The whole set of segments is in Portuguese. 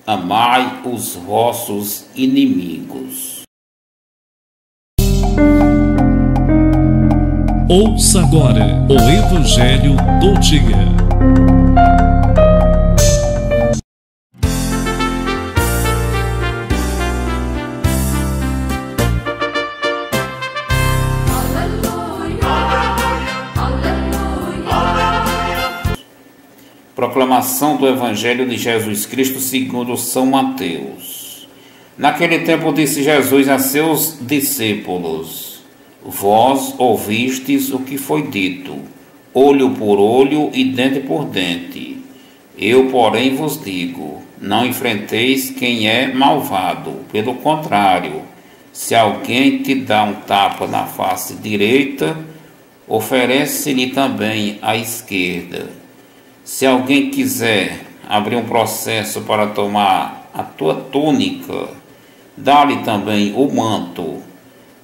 amai os vossos inimigos. Ouça agora o Evangelho do Dia. Proclamação do Evangelho de Jesus Cristo segundo São Mateus. Naquele tempo disse Jesus a seus discípulos: Vós ouvistes o que foi dito, olho por olho e dente por dente. Eu, porém, vos digo, não enfrenteis quem é malvado. Pelo contrário, se alguém te dá um tapa na face direita, oferece-lhe também a esquerda. Se alguém quiser abrir um processo para tomar a tua túnica, dá-lhe também o manto.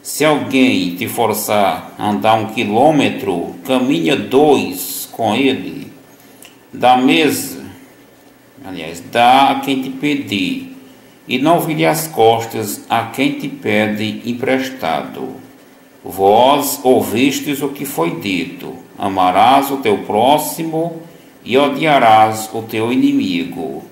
Se alguém te forçar a andar 1 quilômetro, caminha 2 com ele. Dá a quem te pedir, e não vire as costas a quem te pede emprestado. Vós ouvistes o que foi dito: amarás o teu próximo e odiarás o teu inimigo.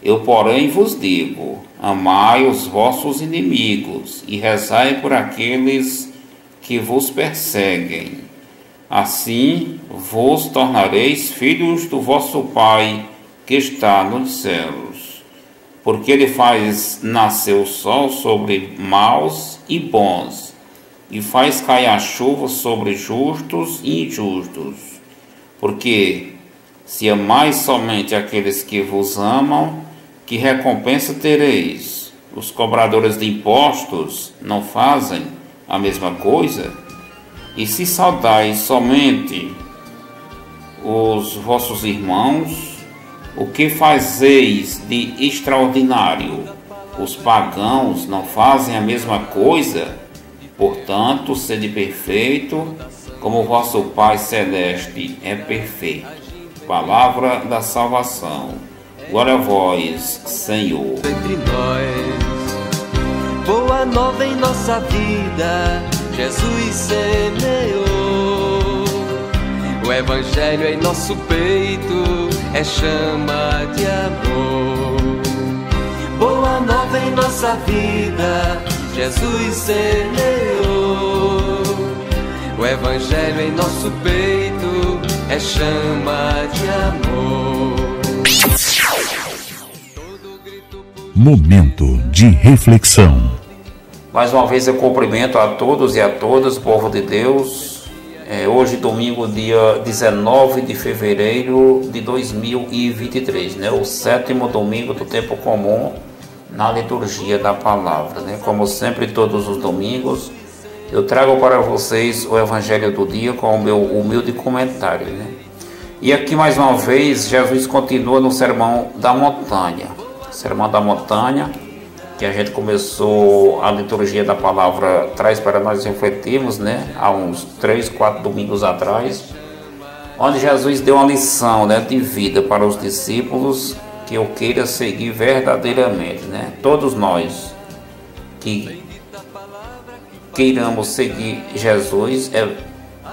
Eu, porém, vos digo: amai os vossos inimigos e rezai por aqueles que vos perseguem. Assim vos tornareis filhos do vosso Pai que está nos céus, porque ele faz nascer o sol sobre maus e bons, e faz cair a chuva sobre justos e injustos. Porque se amais somente aqueles que vos amam, que recompensa tereis? Os cobradores de impostos não fazem a mesma coisa? E se saudais somente os vossos irmãos, o que fazeis de extraordinário? Os pagãos não fazem a mesma coisa? Portanto, sede perfeito, como o vosso Pai Celeste é perfeito. Palavra da salvação. Glória a vós, Senhor. Entre nós, boa nova em nossa vida, Jesus semeou. O Evangelho em nosso peito é chama de amor. Boa nova em nossa vida, Jesus semeou. O Evangelho em nosso peito é chama de amor. Momento de reflexão. Mais uma vez eu cumprimento a todos e a todas, povo de Deus. Hoje, domingo, dia 19 de fevereiro de 2023, né? O 7º domingo do tempo comum na liturgia da palavra, né? Como sempre, todos os domingos, eu trago para vocês o Evangelho do dia com o meu humilde comentário, né? E aqui mais uma vez Jesus continua no Sermão da Montanha. Sermão da Montanha, que a gente começou a liturgia da palavra, traz para nós refletirmos, né? Há uns 3, 4 domingos atrás, onde Jesus deu uma lição, né, de vida para os discípulos que eu queira seguir verdadeiramente, né? Todos nós que queiramos seguir Jesus, é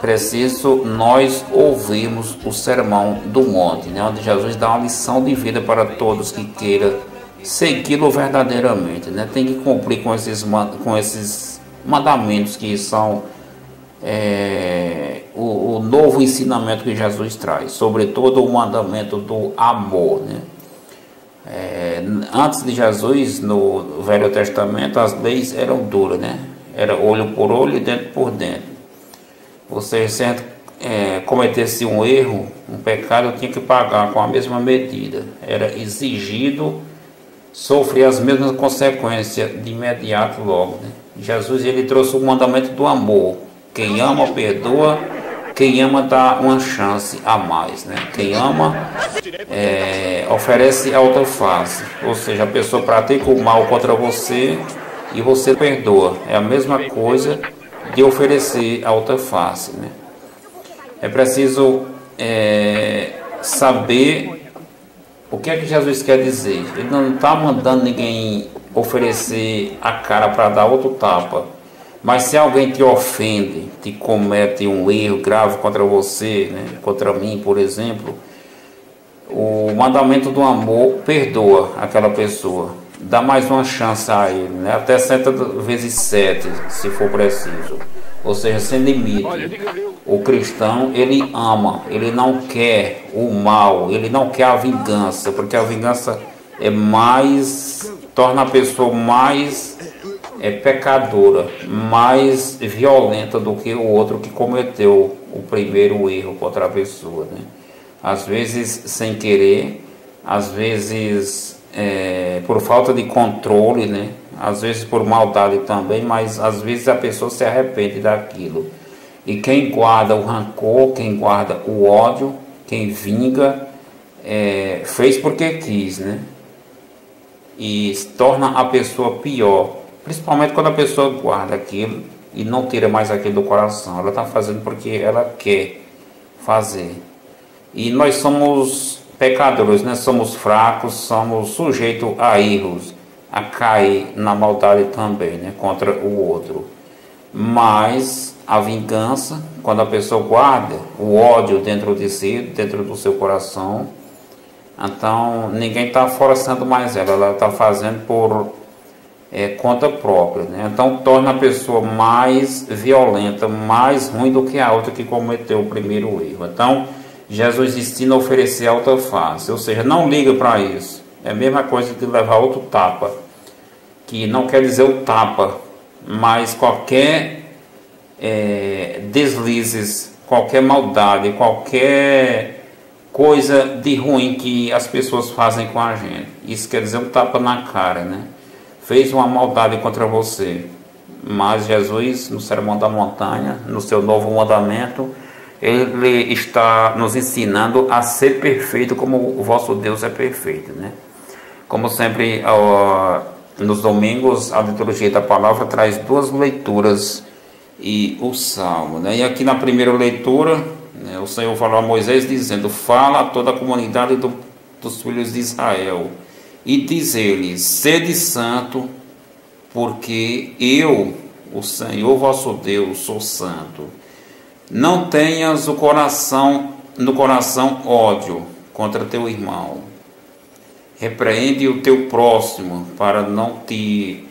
preciso nós ouvirmos o Sermão do Monte, né? Onde Jesus dá uma lição de vida para todos que queiram segui-lo verdadeiramente, né? Tem que cumprir com esses mandamentos que são o novo ensinamento que Jesus traz, sobretudo o mandamento do amor, né? Antes de Jesus, no Velho Testamento, as leis eram duras, né? Era olho por olho e dente por dente. Você, se cometesse um erro, um pecado, tinha que pagar com a mesma medida. Era exigido sofrer as mesmas consequências de imediato logo, né? Jesus, ele trouxe o mandamento do amor. Quem ama, perdoa. Quem ama, dá uma chance a mais, né? Quem ama, oferece a outra face. Ou seja, a pessoa pratica o mal contra você e você perdoa. É a mesma coisa de oferecer a outra face, né? É preciso saber O que é que Jesus quer dizer? Ele não está mandando ninguém oferecer a cara para dar outro tapa. Mas se alguém te ofende, te comete um erro grave contra você, né, contra mim, por exemplo, o mandamento do amor perdoa aquela pessoa. Dá mais uma chance a ele, né, até 7 vezes 7, se for preciso. Ou seja, sem limite. O cristão, ele ama, ele não quer o mal, ele não quer a vingança, porque a vingança torna a pessoa mais pecadora, mais violenta do que o outro que cometeu o primeiro erro contra a pessoa, né? Às vezes sem querer, às vezes por falta de controle, né? Às vezes por maldade também, mas às vezes a pessoa se arrepende daquilo. E quem guarda o rancor, quem guarda o ódio, quem vinga, fez porque quis, né? E torna a pessoa pior, principalmente quando a pessoa guarda aquilo e não tira mais aquilo do coração. Ela está fazendo porque ela quer fazer. E nós somos pecadores, né? Somos fracos, somos sujeitos a erros, a cair na maldade também, né? Contra o outro. Mas a vingança, quando a pessoa guarda o ódio dentro de si, dentro do seu coração, então ninguém está forçando mais ela está fazendo por conta própria, né? Então torna a pessoa mais violenta, mais ruim do que a outra que cometeu o primeiro erro. Então Jesus ensina a oferecer a outra face, ou seja, não liga para isso. É a mesma coisa de levar outro tapa, que não quer dizer o tapa, mas qualquer deslizes, qualquer maldade, qualquer coisa de ruim que as pessoas fazem com a gente. Isso quer dizer um tapa na cara, né? Fez uma maldade contra você, mas Jesus, no Sermão da Montanha, no seu novo mandamento, ele está nos ensinando a ser perfeito como o vosso Deus é perfeito, né? Como sempre, nos domingos, a liturgia da palavra traz 2 leituras e o salmo, né? E aqui na primeira leitura, né, o Senhor falou a Moisés dizendo: fala a toda a comunidade dos filhos de Israel e diz-lhes: sede santo, porque eu, o Senhor vosso Deus, sou santo. Não tenhas no coração ódio contra teu irmão. Repreende o teu próximo, para não te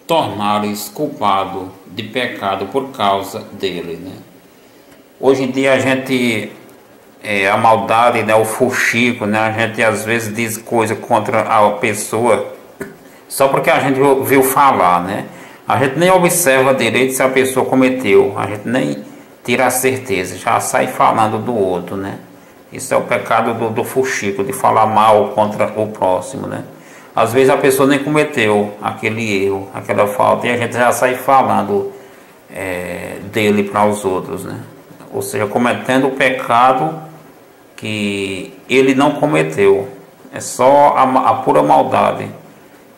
tornares culpado de pecado por causa dele, né? Hoje em dia a gente, a maldade, né, o fuxico, né, a gente às vezes diz coisa contra a pessoa só porque a gente ouviu falar, né? A gente nem observa direito se a pessoa cometeu, a gente nem tira a certeza, já sai falando do outro, né? Isso é o pecado do fuxico, de falar mal contra o próximo, né? Às vezes a pessoa nem cometeu aquele erro, aquela falta, e a gente já sai falando dele para os outros, né? Ou seja, cometendo o pecado que ele não cometeu. É só a pura maldade.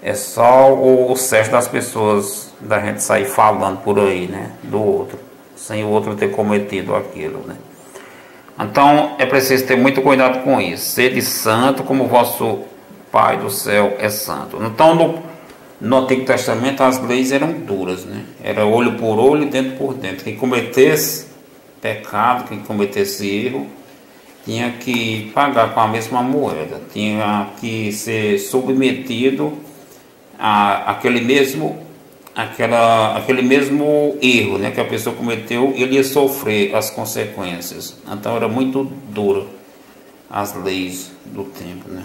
É só o certo das pessoas, da gente sair falando por aí, né? Do outro, sem o outro ter cometido aquilo, né? Então é preciso ter muito cuidado com isso. Sede santo como o vosso Pai do céu é santo. Então no Antigo Testamento as leis eram duras, né? Era olho por olho e dente por dente. Quem cometesse pecado, quem cometesse erro, tinha que pagar com a mesma moeda, tinha que ser submetido a aquele mesmo erro, né, que a pessoa cometeu. Ele ia sofrer as consequências. Então era muito duro as leis do tempo, né,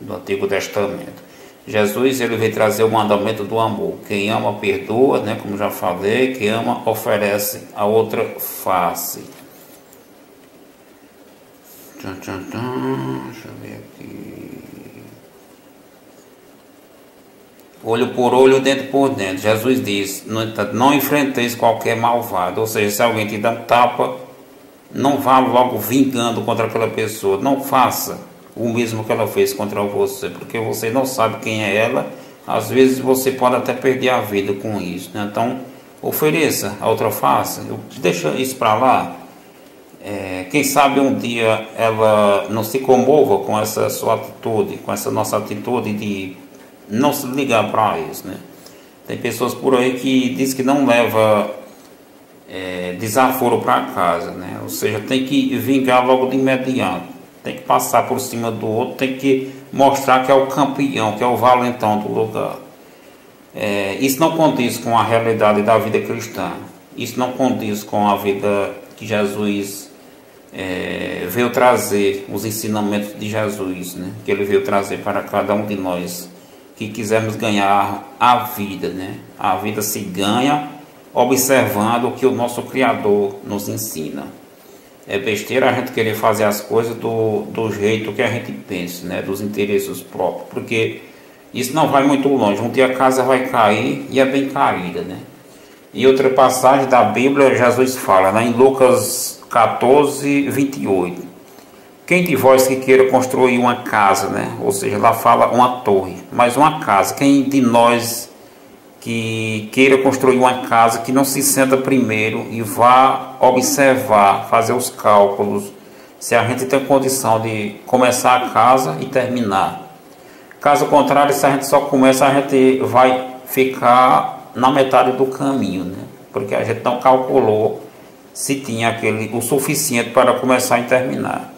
do Antigo Testamento. Jesus, ele veio trazer o mandamento do amor. Quem ama perdoa, né, como já falei. Quem ama oferece a outra face. Deixa eu ver aqui. Olho por olho, dente por dente. Jesus diz: não enfrenteis qualquer malvado. Ou seja, se alguém te dá um tapa, não vá logo vingando contra aquela pessoa. Não faça o mesmo que ela fez contra você, porque você não sabe quem é ela. Às vezes você pode até perder a vida com isso, né? Então ofereça a outra face, deixa isso para lá. quem sabe um dia ela não se comova com essa sua atitude, com essa nossa atitude de não se ligar para isso, né? Tem pessoas por aí que diz que não leva desaforo para casa, né? Ou seja, tem que vingar logo de imediato, tem que passar por cima do outro, tem que mostrar que é o campeão, que é o valentão do lugar. Isso não condiz com a realidade da vida cristã, isso não condiz com a vida que Jesus veio trazer, os ensinamentos de Jesus, né? Que ele veio trazer para cada um de nós que quisermos ganhar a vida, né? A vida se ganha observando o que o nosso Criador nos ensina. É besteira a gente querer fazer as coisas do jeito que a gente pensa, né? Dos interesses próprios, porque isso não vai muito longe. Um dia a casa vai cair e é bem caída, né? E outra passagem da Bíblia, Jesus fala, né? Em Lucas 14, 28. Quem de vós que queira construir uma casa, né? Ou seja, lá fala uma torre, mas uma casa. Quem de nós que queira construir uma casa, que não se senta primeiro e vá observar, fazer os cálculos, se a gente tem condição de começar a casa e terminar. Caso contrário, se a gente só começa, a gente vai ficar na metade do caminho, né? Porque a gente não calculou se tinha o suficiente para começar e terminar.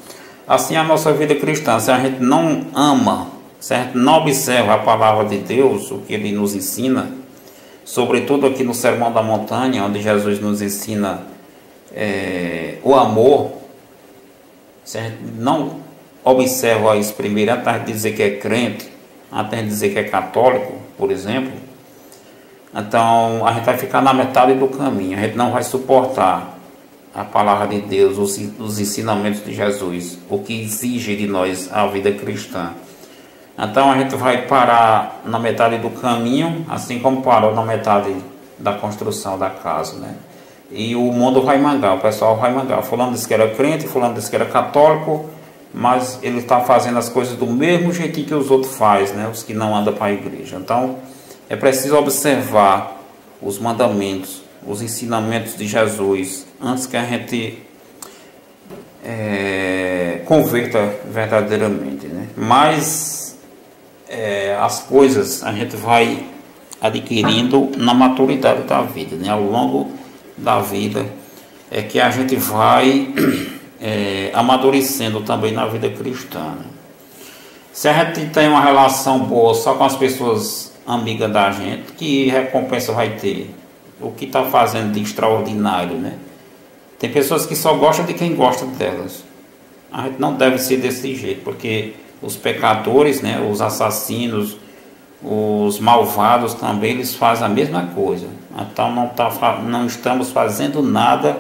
Assim a nossa vida cristã, se a gente não ama, se a gente não observa a palavra de Deus, o que Ele nos ensina, sobretudo aqui no Sermão da Montanha, onde Jesus nos ensina o amor, se a gente não observa isso primeiro, antes de dizer que é crente, antes de dizer que é católico, por exemplo, então a gente vai ficar na metade do caminho, a gente não vai suportar a palavra de Deus, os ensinamentos de Jesus, o que exige de nós a vida cristã. Então a gente vai parar na metade do caminho, assim como parou na metade da construção da casa, né? E o mundo vai mangar, o pessoal vai mangar. Fulano disse que era crente, fulano disse que era católico, mas ele está fazendo as coisas do mesmo jeitinho que os outros fazem, né? Os que não andam para a igreja. Então é preciso observar os mandamentos, os ensinamentos de Jesus, antes que a gente converta verdadeiramente, né? Mas as coisas a gente vai adquirindo na maturidade da vida, né? Ao longo da vida é que a gente vai amadurecendo também na vida cristã, né? Se a gente tem uma relação boa só com as pessoas amigas da gente, que recompensa vai ter? O que está fazendo de extraordinário, né? Tem pessoas que só gostam de quem gosta delas. A gente não deve ser desse jeito, porque os pecadores, né, os assassinos, os malvados também, eles fazem a mesma coisa. Então não estamos fazendo nada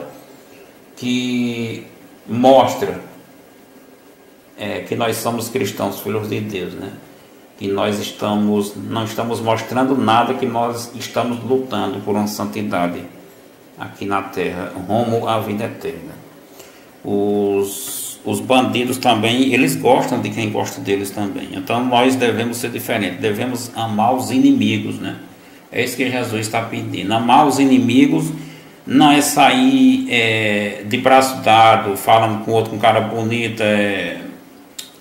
que mostra que nós somos cristãos, filhos de Deus, né? Que nós não estamos mostrando nada, que nós estamos lutando por uma santidade aqui na terra, rumo à vida eterna. Os bandidos também, eles gostam de quem gosta deles também. Então nós devemos ser diferentes, devemos amar os inimigos, né? É isso que Jesus está pedindo. Amar os inimigos não é sair de braço dado, falando com outro, com cara bonito,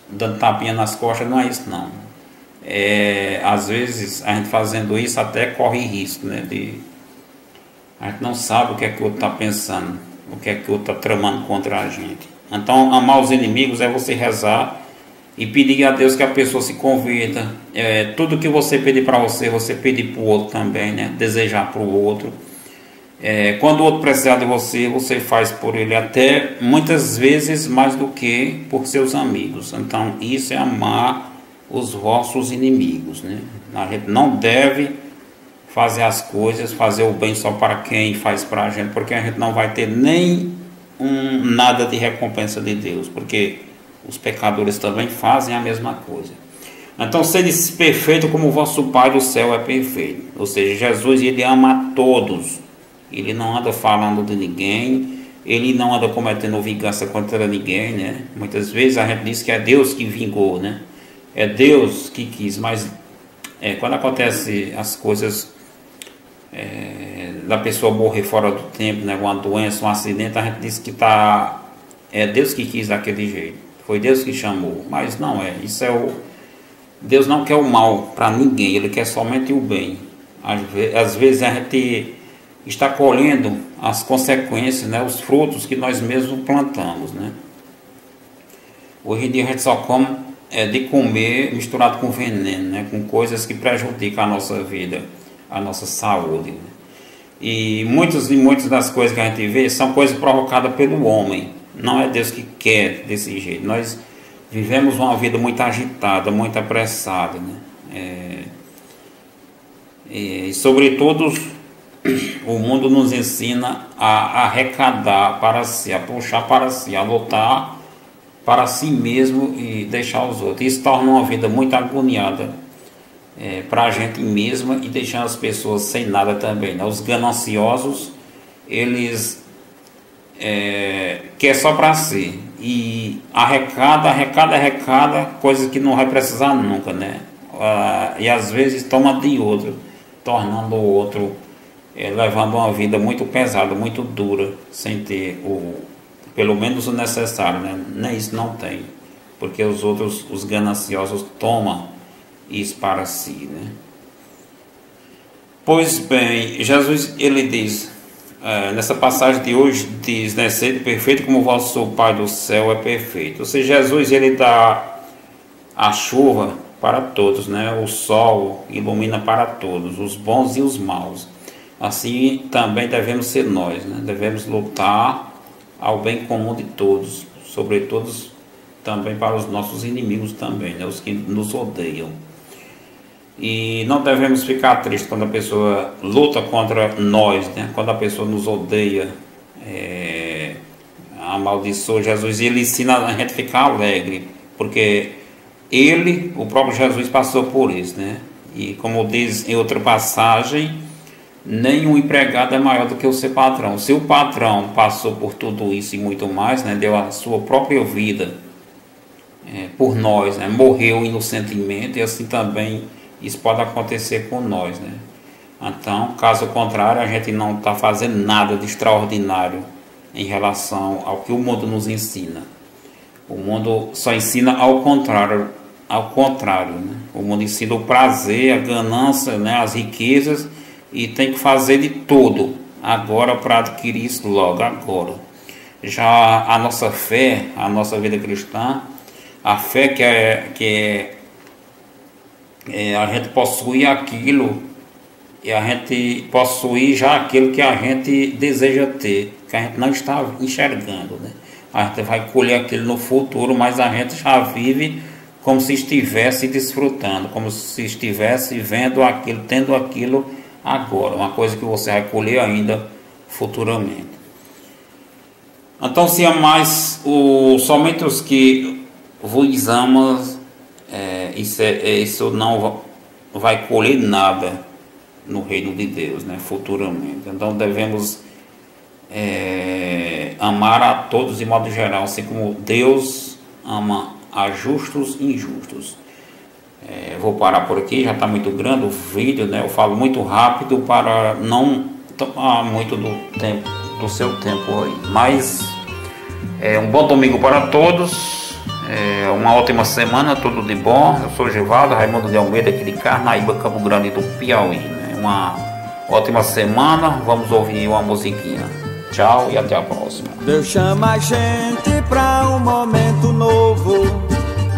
dando tapinha nas costas, não é isso não. Às vezes a gente fazendo isso até corre risco, né? A gente não sabe o que é que o outro está pensando, o que é que o outro está tramando contra a gente. Então amar os inimigos é você rezar e pedir a Deus que a pessoa se converta. Tudo que você pedir para você, você pedir para o outro também, né? Desejar para o outro. Quando o outro precisar de você, você faz por ele, até muitas vezes mais do que por seus amigos. Então isso é amar os vossos inimigos, né? A gente não deve fazer as coisas, fazer o bem só para quem faz para a gente, porque a gente não vai ter nem nada de recompensa de Deus, porque os pecadores também fazem a mesma coisa. Então sede perfeito como o vosso Pai do céu é perfeito. Ou seja, Jesus, ele ama a todos, ele não anda falando de ninguém, ele não anda cometendo vingança contra ninguém, né? Muitas vezes a gente diz que é Deus que vingou, né? É Deus que quis, mas quando acontece as coisas da pessoa morrer fora do tempo, né, uma doença, um acidente, a gente diz que está é Deus que quis daquele jeito, foi Deus que chamou, mas não é, isso é Deus não quer o mal para ninguém, Ele quer somente o bem. Às vezes a gente está colhendo as consequências, né, os frutos que nós mesmos plantamos, né? Hoje em dia a gente só come de comer misturado com veneno, né, com coisas que prejudicam a nossa vida, a nossa saúde, né? E muitas das coisas que a gente vê são coisas provocadas pelo homem, não é Deus que quer desse jeito. Nós vivemos uma vida muito agitada, muito apressada, né? E sobretudo o mundo nos ensina a arrecadar para si, a puxar para si, a lutar para si mesmo e deixar os outros. Isso torna uma vida muito agoniada para a gente mesma e deixando as pessoas sem nada também, né? Os gananciosos, eles querem só para si e arrecada, coisas que não vai precisar nunca, né? E às vezes toma de outro, tornando o outro levando uma vida muito pesada, muito dura, sem ter pelo menos o necessário, né? Nem isso não tem, porque os outros, os gananciosos, tomam isso para si, né? Pois bem, Jesus, ele diz, nessa passagem de hoje, diz, né, sede perfeito como o vosso Pai do céu é perfeito. Ou seja, Jesus, ele dá a chuva para todos, né? O sol ilumina para todos, os bons e os maus. Assim também devemos ser nós, né? Devemos lutar ao bem comum de todos, sobretudo também para os nossos inimigos também, né? Os que nos odeiam. E não devemos ficar tristes quando a pessoa luta contra nós, né? Quando a pessoa nos odeia, amaldiçoa. Jesus, ele ensina a gente a ficar alegre, porque ele, o próprio Jesus, passou por isso, né? E como diz em outra passagem, nenhum empregado é maior do que o seu patrão. Se o patrão passou por tudo isso e muito mais, né? Deu a sua própria vida por nós, né? Morreu inocentemente, e assim também isso pode acontecer com nós, né? Então, caso contrário, a gente não está fazendo nada de extraordinário em relação ao que o mundo nos ensina. O mundo só ensina ao contrário, né? O mundo ensina o prazer, a ganância, né? As riquezas, e tem que fazer de tudo agora para adquirir isso logo, agora. Já a nossa fé, a nossa vida cristã, a fé que é a gente possuir aquilo, e a gente possuir já aquilo que a gente deseja ter, que a gente não está enxergando, né? A gente vai colher aquilo no futuro, mas a gente já vive como se estivesse desfrutando, como se estivesse vendo aquilo, tendo aquilo agora, uma coisa que você vai colher ainda futuramente. Então, se amais somente os que vos amam, isso não vai colher nada no reino de Deus, né, futuramente. Então devemos amar a todos de modo geral, assim como Deus ama a justos e injustos. Vou parar por aqui, já está muito grande o vídeo, né? Eu falo muito rápido para não tomar muito do seu tempo aí. Mas um bom domingo para todos. Uma ótima semana, tudo de bom. Eu sou Givaldo Raimundo de Almeida, aqui de Carnaíba, Campo Grande do Piauí, né? Uma ótima semana. Vamos ouvir uma musiquinha. Tchau e até a próxima. Deus chama a gente para um momento novo,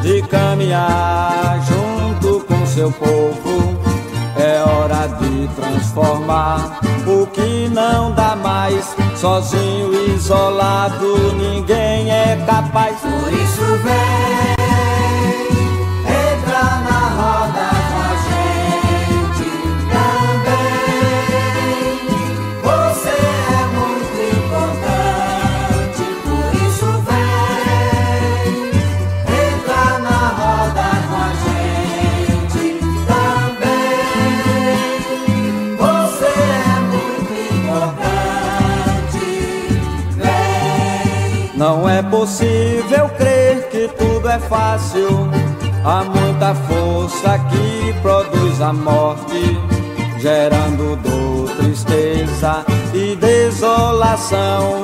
de caminhar junto com seu povo. É hora de transformar o que não dá mais. Sozinho, isolado, ninguém é capaz. Por isso vem, entra na roda com a gente também. Você é muito importante. Por isso vem, entra na roda com a gente também. Você é muito importante. Vem. Não é possível crer que tudo é fácil. Há muita força que produz a morte, gerando dor, tristeza e desolação.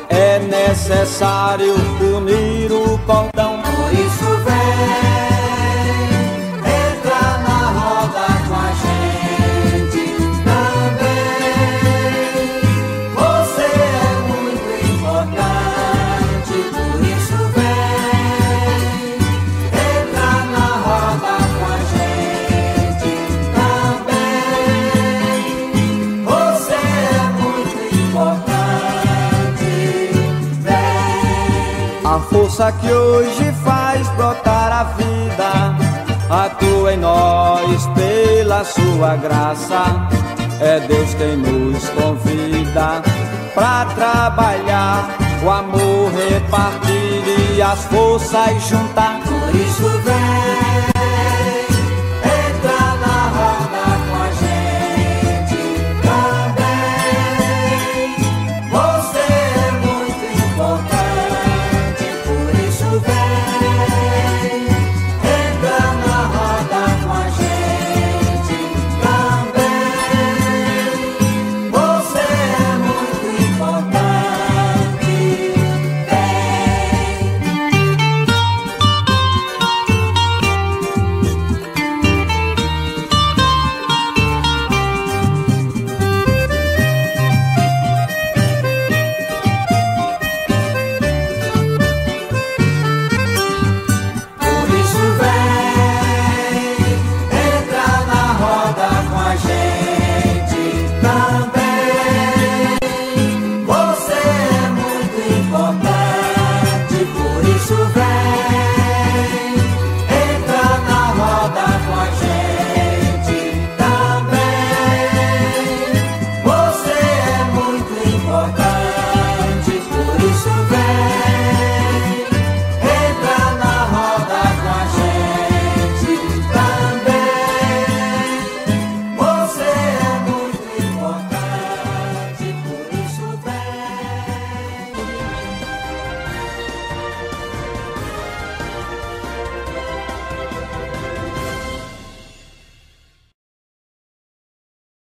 É necessário unir o cordão. Por isso vem, entra na roda com a gente também. Você é muito importante. Por isso vem, entra na roda com a gente também. Você é muito importante. Vem. A força que hoje faz brotar a vida atua em nós pela sua graça. É Deus quem nos convida pra trabalhar, o amor repartir e as forças juntar. Por isso vem,